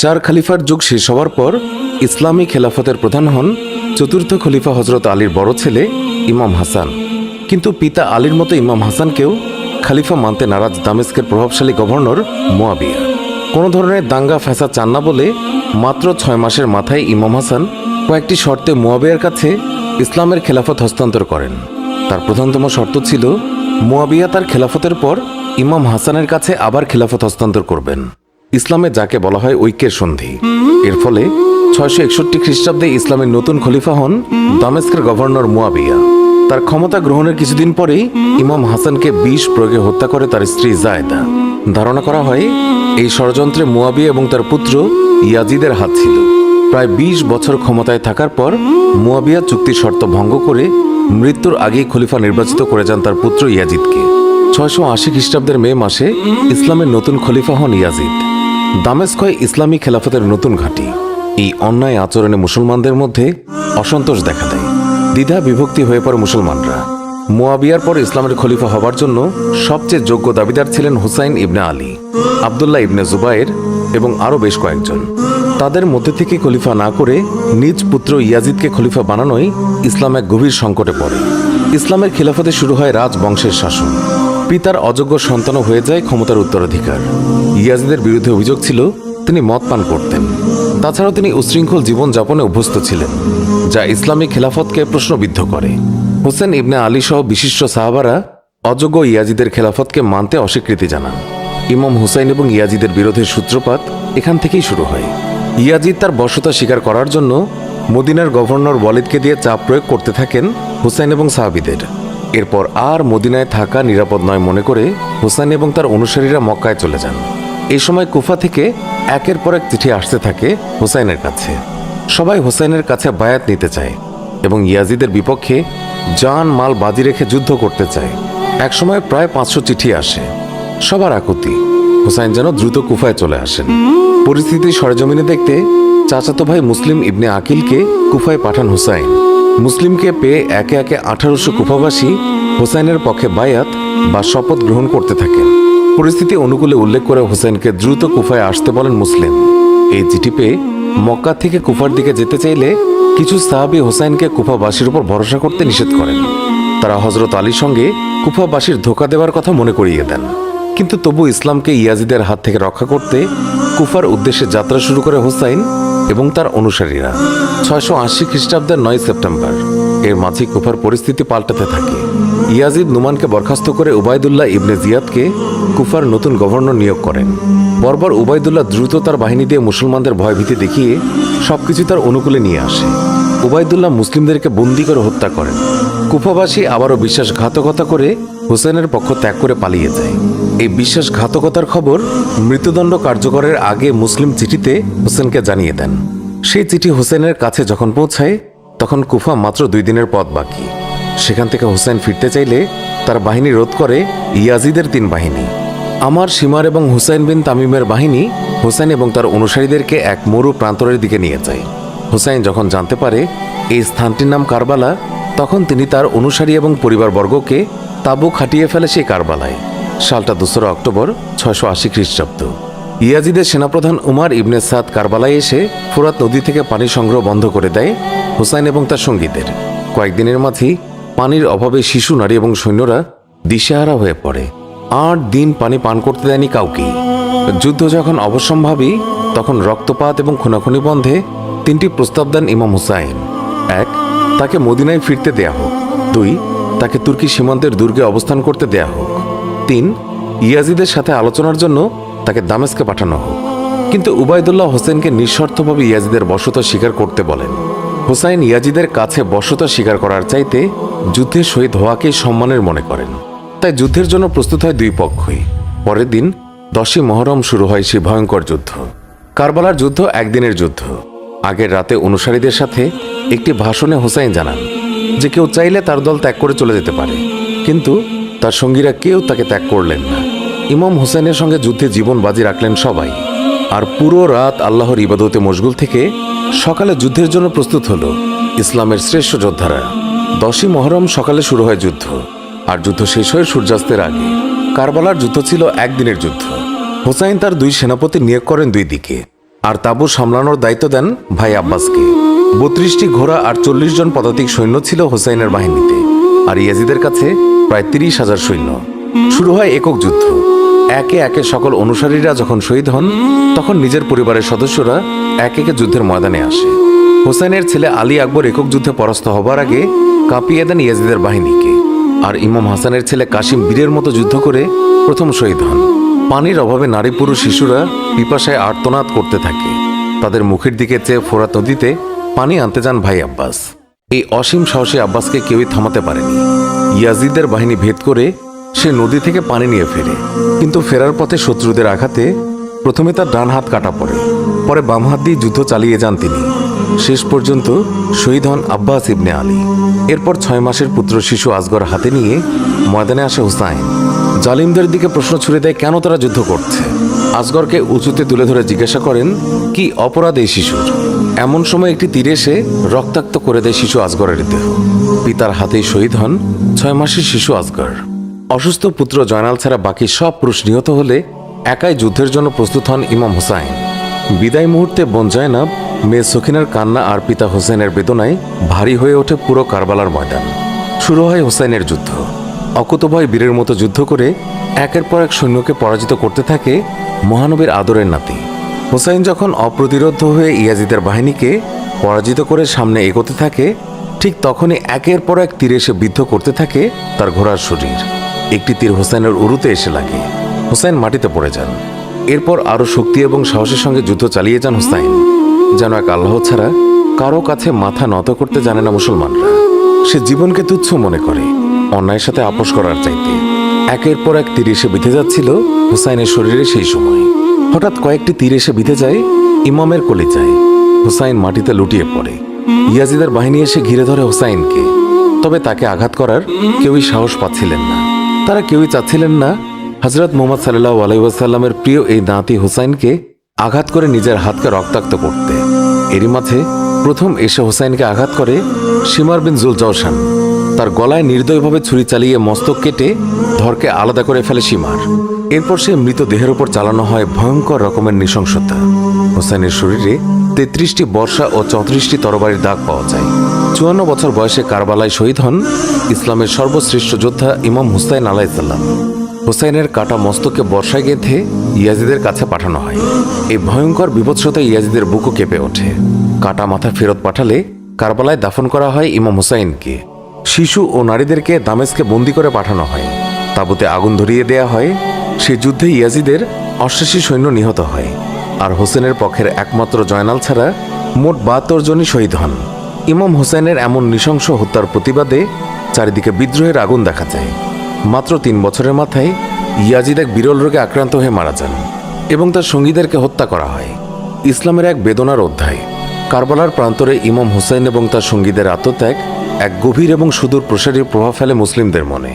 চার খলিফার যুগ শেষ হওয়ার পর ইসলামী খেলাফতের প্রধান হন চতুর্থ খলিফা হজরত আলীর বড় ছেলে ইমাম হাসান। কিন্তু পিতা আলীর মতো ইমাম হাসানকেও খলিফা মানতে নারাজ দামেস্কের প্রভাবশালী গভর্নর মুয়াবিয়া। কোনো ধরনের দাঙ্গা ফ্যাসাদ চান না বলে মাত্র 6 মাসের মাথায় ইমাম হাসান কয়েকটি শর্তে মুয়াবিয়ার কাছে ইসলামের খেলাফত হস্তান্তর করেন। তার প্রধানতম শর্ত ছিল মুয়াবিয়া তার খেলাফতের পর ইমাম হাসানের কাছে আবার খেলাফত হস্তান্তর করবেন, ইসলামে যাকে বলা হয় ঐক্যের সন্ধি। এর ফলে 661 খ্রিস্টাব্দে ইসলামের নতুন খলিফা হন দামেস্কের গভর্নর মুয়াবিয়া। তার ক্ষমতা গ্রহণের কিছুদিন পরেই ইমাম হাসানকে বিষ প্রয়োগে হত্যা করে তার স্ত্রী জায়দা। ধারণা করা হয় এই ষড়যন্ত্রে মুয়াবিয়া এবং তার পুত্র ইয়াজিদের হাত ছিল। প্রায় 20 বছর ক্ষমতায় থাকার পর মুয়াবিয়া চুক্তির শর্ত ভঙ্গ করে মৃত্যুর আগেই খলিফা নির্বাচিত করে যান তার পুত্র ইয়াজিদকে। 680 খ্রিস্টাব্দের মে মাসে ইসলামের নতুন খলিফা হন ইয়াজিদ। দামেস্ক হয় ইসলামী খেলাফতের নতুন ঘাঁটি। এই অন্যায় আচরণে মুসলমানদের মধ্যে অসন্তোষ দেখা দেয়, দ্বিধা বিভক্তি হয়ে পড়ে মুসলমানরা। মুয়াবিয়ার পর ইসলামের খলিফা হবার জন্য সবচেয়ে যোগ্য দাবিদার ছিলেন হুসাইন ইবনে আলী, আবদুল্লাহ ইবনে জুবায়ের এবং আরও বেশ কয়েকজন। তাদের মধ্যে থেকে খলিফা না করে নিজ পুত্র ইয়াজিদকে খলিফা বানানোই ইসলাম এক গভীর সংকটে পড়ে। ইসলামের খিলাফতে শুরু হয় রাজবংশের শাসন। পিতার অযোগ্য সন্তানও হয়ে যায় ক্ষমতার উত্তরাধিকার। ইয়াজিদের বিরুদ্ধে অভিযোগ ছিল তিনি মদ পান করতেন। তাছাড়াও তিনি উশৃঙ্খল জীবনযাপনে অভ্যস্ত ছিলেন, যা ইসলামী খেলাফতকে প্রশ্নবিদ্ধ করে। হোসেন ইবনে আলী সহ বিশিষ্ট সাহাবারা অযোগ্য ইয়াজিদের খেলাফতকে মানতে অস্বীকৃতি জানান। ইমাম হুসাইন এবং ইয়াজিদের বিরোধের সূত্রপাত এখান থেকেই শুরু হয়। ইয়াজিদ তার বর্ষতা স্বীকার করার জন্য মদিনার গভর্নর ওয়ালিদকে দিয়ে চাপ প্রয়োগ করতে থাকেন হুসাইন এবং সাহাবিদের। এরপর আর মদিনায় থাকা নিরাপদ নয় মনে করে হুসাইন এবং তার অনুসারীরা মক্কায় চলে যান। এই সময় কুফা থেকে একের পর এক চিঠি আসতে থাকে হুসাইনের কাছে। সবাই হুসাইনের কাছে বায়াত নিতে চায় এবং ইয়াজিদের বিপক্ষে জান মাল বাজি রেখে যুদ্ধ করতে চায়। একসময় প্রায় 500 চিঠি আসে। সবার আকুতি হুসাইন যেন দ্রুত কুফায় চলে আসেন। পরিস্থিতি সরেজমিনে দেখতে চাচাতো ভাই মুসলিম ইবনে আকিলকে কুফায় পাঠান হুসাইন। মুসলিমকে পেয়ে একে একে 1800 কুফাবাসী হুসাইনের পক্ষে বায়াত বা শপথ গ্রহণ করতে থাকেন। পরিস্থিতি অনুকূলে উল্লেখ করে হুসাইনকে দ্রুত কুফায় আসতে বলেন মুসলিম। এই চিঠি পেয়ে মক্কা থেকে কুফার দিকে যেতে চাইলে কিছু সাহাবী হুসাইনকে কুফাবাসীর উপর ভরসা করতে নিষেধ করেন। তারা হজরত আলীর সঙ্গে কুফাবাসীর ধোঁকা দেওয়ার কথা মনে করিয়ে দেন। কিন্তু তবু ইসলামকে ইয়াজিদের হাত থেকে রক্ষা করতে কুফার উদ্দেশ্যে যাত্রা শুরু করে হুসাইন এবং তার অনুসারীরা। 680 খ্রিস্টাব্দের 9 সেপ্টেম্বর। এর মাঝে কুফার পরিস্থিতি পাল্টাতে থাকে। ইয়াজিদ নুমানকে বরখাস্ত করে উবাইদুল্লাহ ইবনে জিয়াদকে কুফার নতুন গভর্নর নিয়োগ করেন। বর্বর উবাইদুল্লাহ দ্রুত তার বাহিনী দিয়ে মুসলমানদের ভয়ভীতি দেখিয়ে সবকিছু তার অনুকূলে নিয়ে আসে। উবাইদুল্লাহ মুসলিমদেরকে বন্দী করে হত্যা করেন। কুফাবাসী আবারও বিশ্বাসঘাতকতা করে হুসেনের পক্ষ ত্যাগ করে পালিয়ে যায়। এই বিশ্বাসঘাতকতার খবর মৃত্যুদণ্ড কার্যকরের আগে মুসলিম চিঠিতে হুসেনকে জানিয়ে দেন। সেই চিঠি হুসেনের কাছে যখন পৌঁছায় তখন কুফা মাত্র 2 দিনের পথ বাকি। সেখান থেকে হুসেন ফিরতে চাইলে তার বাহিনী রোধ করে ইয়াজিদের 3 বাহিনী। আমার শিমার এবং হুসাইন বিন তামিমের বাহিনী হুসাইন এবং তার অনুসারীদেরকে এক মরু প্রান্তরের দিকে নিয়ে যায়। হুসাইন যখন জানতে পারে এই স্থানটির নাম কারবালা, তখন তিনি তার অনুসারী এবং পরিবারবর্গকে তাঁবু খাটিয়ে ফেলে সেই কারবালায়। সালটা 2 অক্টোবর 680 খ্রিস্টাব্দ। ইয়াজিদের সেনাপ্রধান উমার ইবনে সাদ কারবালায় এসে ফোরাত নদী থেকে পানি সংগ্রহ বন্ধ করে দেয় হুসাইন এবং তার সঙ্গীদের। কয়েকদিনের মাঝেই পানির অভাবে শিশু, নারী এবং সৈন্যরা দিশেহারা হয়ে পড়ে। 8 দিন পানি পান করতে দেয়নি কাউকেই। যুদ্ধ যখন অবশ্যম্ভাবী তখন রক্তপাত এবং খুনাখুনি বন্ধে 3টি প্রস্তাব দেন ইমাম হুসাইন। 1. তাকে মদিনায় ফিরতে দেয়া হোক। 2. তাকে তুর্কি সীমান্তের দুর্গে অবস্থান করতে দেয়া হোক। 3. ইয়াজিদের সাথে আলোচনার জন্য তাকে দামেস্কে পাঠানো হোক। কিন্তু উবাইদুল্লাহ হোসেনকে নিঃশর্তভাবে ইয়াজিদের বশতা স্বীকার করতে বলেন। হুসাইন ইয়াজিদের কাছে বশতা স্বীকার করার চাইতে যুদ্ধে শহীদ হওয়াকেই সম্মানের মনে করেন। তাই যুদ্ধের জন্য প্রস্তুত হয় 2 পক্ষই। পরের দিন 10ই মহরম শুরু হয় সেই ভয়ঙ্কর যুদ্ধ। কারবালার যুদ্ধ 1 দিনের যুদ্ধ। আগের রাতে অনুসারীদের সাথে একটি ভাষণে হুসাইন জানান যে কেউ চাইলে তার দল ত্যাগ করে চলে যেতে পারে, কিন্তু তার সঙ্গীরা কেউ তাকে ত্যাগ করলেন না। ইমাম হুসাইনের সঙ্গে যুদ্ধে জীবন বাজি রাখলেন সবাই। আর পুরো রাত আল্লাহর ইবাদতে মশগুল থেকে সকালে যুদ্ধের জন্য প্রস্তুত হলো ইসলামের শ্রেষ্ঠ যোদ্ধারা। 10ই মহরম সকালে শুরু হয় যুদ্ধ, আর যুদ্ধ শেষ হয় সূর্যাস্তের আগে। কারবালার যুদ্ধ ছিল 1 দিনের যুদ্ধ। হুসাইন তার 2 সেনাপতি নিয়োগ করেন 2 দিকে, আর তাঁবু সামলানোর দায়িত্ব দেন ভাই আব্বাসকে। 32টি ঘোড়া আর 40 জন পদাতিক সৈন্য ছিল হোসাইনের বাহিনীতে, আর ইয়াজিদের কাছে প্রায় 30,000 সৈন্য। শুরু হয় একক যুদ্ধ। একে একে সকল অনুসারীরা যখন শহীদ হন, তখন নিজের পরিবারের সদস্যরা একে একে যুদ্ধের ময়দানে আসে। হোসাইনের ছেলে আলী আকবর একক যুদ্ধে পরাস্ত হবার আগে কাঁপিয়ে দেন ইয়াজিদের বাহিনীকে, আর ইমাম হাসানের ছেলে কাশিম বীরের মতো যুদ্ধ করে প্রথম শহীদ হন। পানির অভাবে নারী পুরুষ শিশুরা পিপাসায় আর্তনাদ করতে থাকে। তাদের মুখের দিকে চেয়ে ফোরাত নদীতে পানি আনতে যান ভাই আব্বাস। এই অসীম সাহসী আব্বাসকে কেউই থামাতে পারেনি। ইয়াজিদের বাহিনী ভেদ করে সে নদী থেকে পানি নিয়ে ফেরে, কিন্তু ফেরার পথে শত্রুদের আঘাতে প্রথমে তার ডান হাত কাটা পড়ে, পরে বাম হাত দিয়ে যুদ্ধ চালিয়ে যান তিনি। শেষ পর্যন্ত শহীদ হন আব্বাস ইবনে আলী। এরপর 6 মাসের পুত্র শিশু আসগর হাতে নিয়ে ময়দানে আসে হুসাইন। জালিমদের দিকে প্রশ্ন ছুড়ে দেয় কেন তারা যুদ্ধ করছে। আসগরকে উঁচুতে তুলে ধরে জিজ্ঞাসা করেন কি অপরাধ এই শিশুর। এমন সময় একটি তীর এসে রক্তাক্ত করে দেয় শিশু আসগরের দেহ। পিতার হাতেই শহীদ হন 6 মাসের শিশু আসগর। অসুস্থ পুত্র জয়নাল ছাড়া বাকি সব পুরুষ নিহত হলে একাই যুদ্ধের জন্য প্রস্তুত হন ইমাম হুসাইন। বিদায় মুহূর্তে বোন জয়নাব, মেয়ে সখিনার কান্না আর পিতা হোসেনের বেদনায় ভারী হয়ে ওঠে পুরো কারবালার ময়দান। শুরু হয় হোসাইনের যুদ্ধ। অকুতভয় বীরের মতো যুদ্ধ করে একের পর এক সৈন্যকে পরাজিত করতে থাকে মহানবীর আদরের নাতি। হোসাইন যখন অপ্রতিরোধ্য হয়ে ইয়াজিদের বাহিনীকে পরাজিত করে সামনে এগোতে থাকে, ঠিক তখনই একের পর এক তীর এসে বিদ্ধ করতে থাকে তার ঘোড়ার শরীর। একটি তীর হোসাইনের উরুতে এসে লাগে। হোসাইন মাটিতে পড়ে যান। এরপর আরও শক্তি এবং সাহসের সঙ্গে যুদ্ধ চালিয়ে যান হোসাইন। যেন এক আল্লাহ ছাড়া কারো কাছে মাথা নত করতে জানে না মুসলমানরা। সে জীবনকে তুচ্ছ মনে করে, অন্যায়ের সাথে আপোষ করার চাইতে। একের পর এক তীর এসে বিঁধে যাচ্ছিল হুসাইনের শরীরে। সেই সময় হঠাৎ কয়েকটি তীর এসে বিঁধে যায় ইমামের কলিজায়। হুসাইন মাটিতে লুটিয়ে পড়ে। ইয়াজিদের বাহিনী এসে ঘিরে ধরে হুসাইনকে, তবে তাকে আঘাত করার কেউই সাহস পাচ্ছিলেন না। তারা কেউই চাচ্ছিলেন না হযরত মুহাম্মদ সাল্লাল্লাহু আলাইহি ওয়াসাল্লামের প্রিয় এই নাতি হুসাইনকে আঘাত করে নিজের হাতকে রক্তাক্ত করতে। এরই মাঝে প্রথম এসে হুসাইনকে আঘাত করে শিমার বিন জুল জওশান। তার গলায় নির্দয়ভাবে ছুরি চালিয়ে মস্তক কেটে ধরকে আলাদা করে ফেলে শিমার। এরপর সে মৃতদেহের উপর চালানো হয় ভয়ঙ্কর রকমের নৃশংসতা। হুসাইনের শরীরে 33টি বর্ষা ও 34টি তরবারির দাগ পাওয়া যায়। 54 বছর বয়সে কারবালায় শহীদ হন ইসলামের সর্বশ্রেষ্ঠ যোদ্ধা ইমাম হুসাইন আলাইহিস সালাম। হুসাইনের কাটা মস্তকে বর্ষায় গেঁথে ইয়াজিদের কাছে পাঠানো হয়। এই ভয়ঙ্কর বিভৎসতায় ইয়াজিদের বুকও কেঁপে ওঠে। কাটা মাথা ফেরত পাঠালে কারবালায় দাফন করা হয় ইমাম হুসাইনকে। শিশু ও নারীদেরকে দামেস্কে বন্দী করে পাঠানো হয়। তাঁবুতে আগুন ধরিয়ে দেয়া হয়। সে যুদ্ধে ইয়াজিদের 88 সৈন্য নিহত হয়, আর হোসেনের পক্ষের একমাত্র জয়নাল ছাড়া মোট 72 জনই শহীদ হন। ইমাম হোসেনের এমন নৃশংস হত্যার প্রতিবাদে চারিদিকে বিদ্রোহের আগুন দেখা যায়। মাত্র 3 বছরের মাথায় ইয়াজিদ এক বিরল রোগে আক্রান্ত হয়ে মারা যান এবং তার সঙ্গীদেরকে হত্যা করা হয়। ইসলামের এক বেদনার অধ্যায়। কারবালার প্রান্তরে ইমাম হুসাইন এবং তার সঙ্গীদের আত্মত্যাগ এক গভীর এবং সুদূর প্রসারী প্রভাব ফেলে মুসলিমদের মনে।